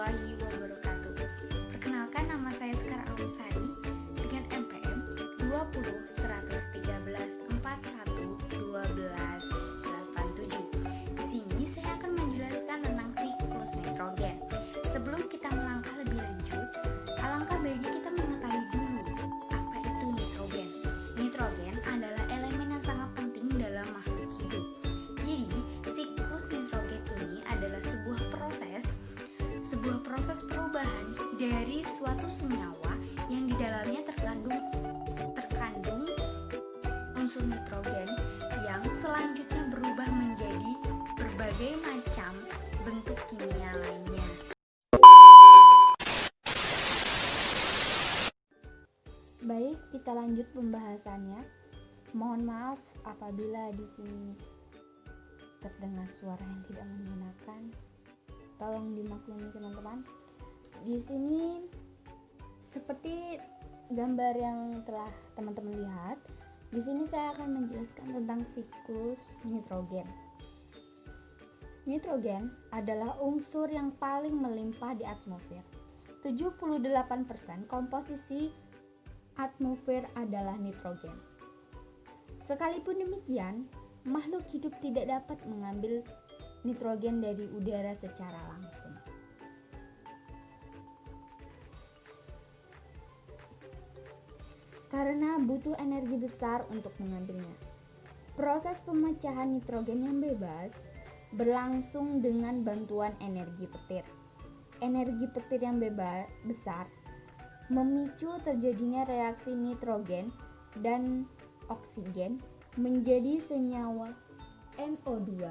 warahmatullahi wabarakatuh. Perkenalkan, nama saya Sekar Alisari dengan NPM 20 113 41 12 87. Di sini saya akan menjelaskan tentang siklus nitrogen. Sebelum kita melangkah lebih lanjut, alangkah baiknya kita mengetahui dulu apa itu nitrogen. Nitrogen adalah elemen yang sangat penting dalam makhluk hidup. Jadi, siklus nitrogen ini adalah sebuah proses perubahan dari suatu senyawa yang di dalamnya terkandung unsur nitrogen yang selanjutnya berubah menjadi berbagai macam bentuk kimia lainnya. Baik, kita lanjut pembahasannya. Mohon maaf apabila di sini terdengar suara yang tidak menyenangkan. Tolong dimaklumi teman-teman. Di sini seperti gambar yang telah teman-teman lihat, di sini saya akan menjelaskan tentang siklus nitrogen. Nitrogen adalah unsur yang paling melimpah di atmosfer. 78% komposisi atmosfer adalah nitrogen. Sekalipun demikian, makhluk hidup tidak dapat mengambil nitrogen dari udara secara langsung. Karena butuh energi besar untuk mengambilnya. Proses pemecahan nitrogen yang bebas berlangsung dengan bantuan energi petir. Energi petir yang besar memicu terjadinya reaksi nitrogen dan oksigen menjadi senyawa NO2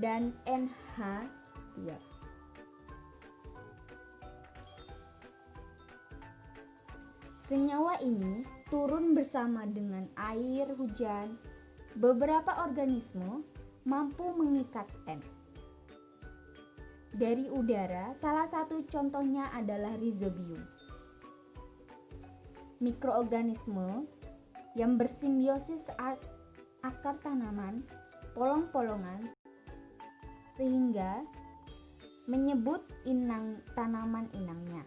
dan NH2. Senyawa ini turun bersama dengan air hujan. Beberapa organisme mampu mengikat N dari udara. Salah satu contohnya adalah Rhizobium. Mikroorganisme yang bersimbiosis akar tanaman, polong-polongan, sehingga menyebut inang tanaman inangnya.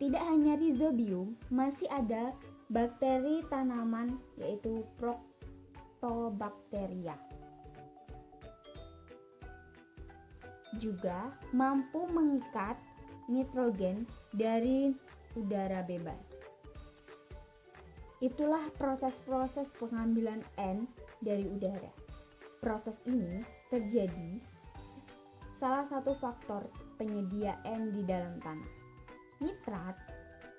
Tidak hanya Rhizobium, masih ada bakteri tanaman yaitu Proctobacteria. Juga mampu mengikat nitrogen dari udara bebas. Itulah proses-proses pengambilan N dari udara. Proses ini terjadi salah satu faktor penyedia N di dalam tanah. Nitrat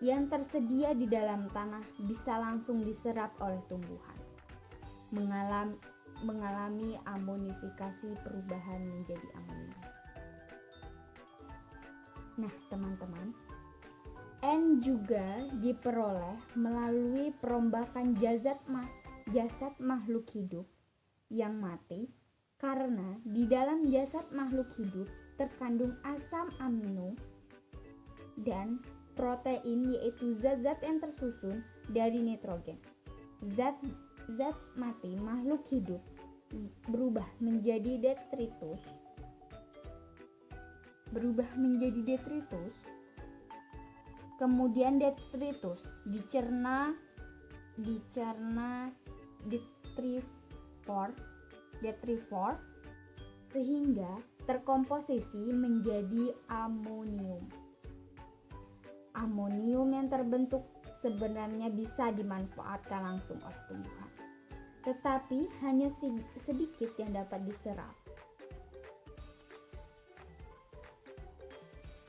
yang tersedia di dalam tanah bisa langsung diserap oleh tumbuhan, mengalami amonifikasi, perubahan menjadi amonium. Nah teman-teman, N juga diperoleh melalui perombakan jasad makhluk hidup yang mati, karena di dalam jasad makhluk hidup terkandung asam amino dan protein, yaitu zat-zat yang tersusun dari nitrogen. Zat mati makhluk hidup berubah menjadi detritus. Kemudian detritus dicerna detrifor sehingga terkomposisi menjadi amonium. Amonium yang terbentuk sebenarnya bisa dimanfaatkan langsung oleh tumbuhan, tetapi hanya sedikit yang dapat diserap.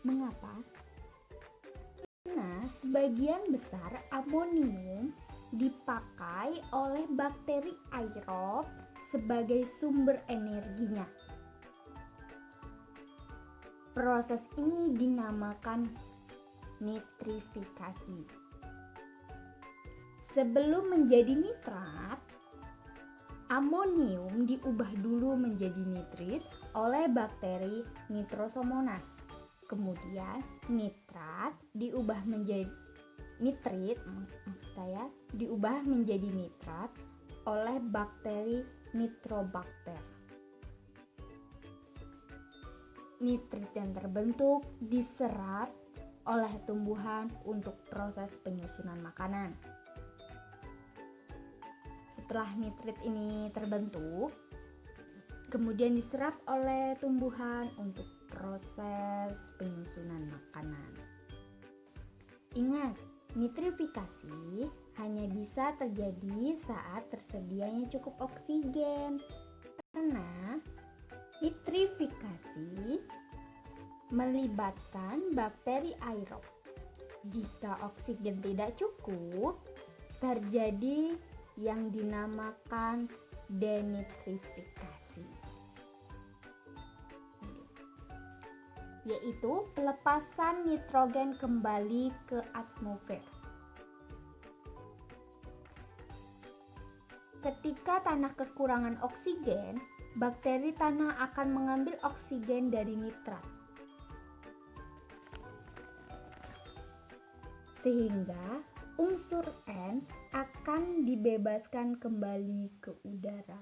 Mengapa? Karena sebagian besar amonium dipakai oleh bakteri aerob sebagai sumber energinya. Proses ini dinamakan nitrifikasi. Sebelum menjadi nitrat, amonium diubah dulu menjadi nitrit oleh bakteri Nitrosomonas. Kemudian nitrat diubah menjadi nitrit, diubah menjadi nitrat oleh bakteri Nitrobacter. Nitrit yang terbentuk diserap oleh tumbuhan untuk proses penyusunan makanan. Setelah nitrit ini terbentuk, kemudian diserap oleh tumbuhan untuk proses penyusunan makanan. Ingat, nitrifikasi hanya bisa terjadi saat tersedianya cukup oksigen. Karena nitrifikasi melibatkan bakteri aerob. Jika oksigen tidak cukup, terjadi yang dinamakan denitrifikasi, yaitu pelepasan nitrogen kembali ke atmosfer. Ketika tanah kekurangan oksigen, bakteri tanah akan mengambil oksigen dari nitrat, sehingga unsur N akan dibebaskan kembali ke udara.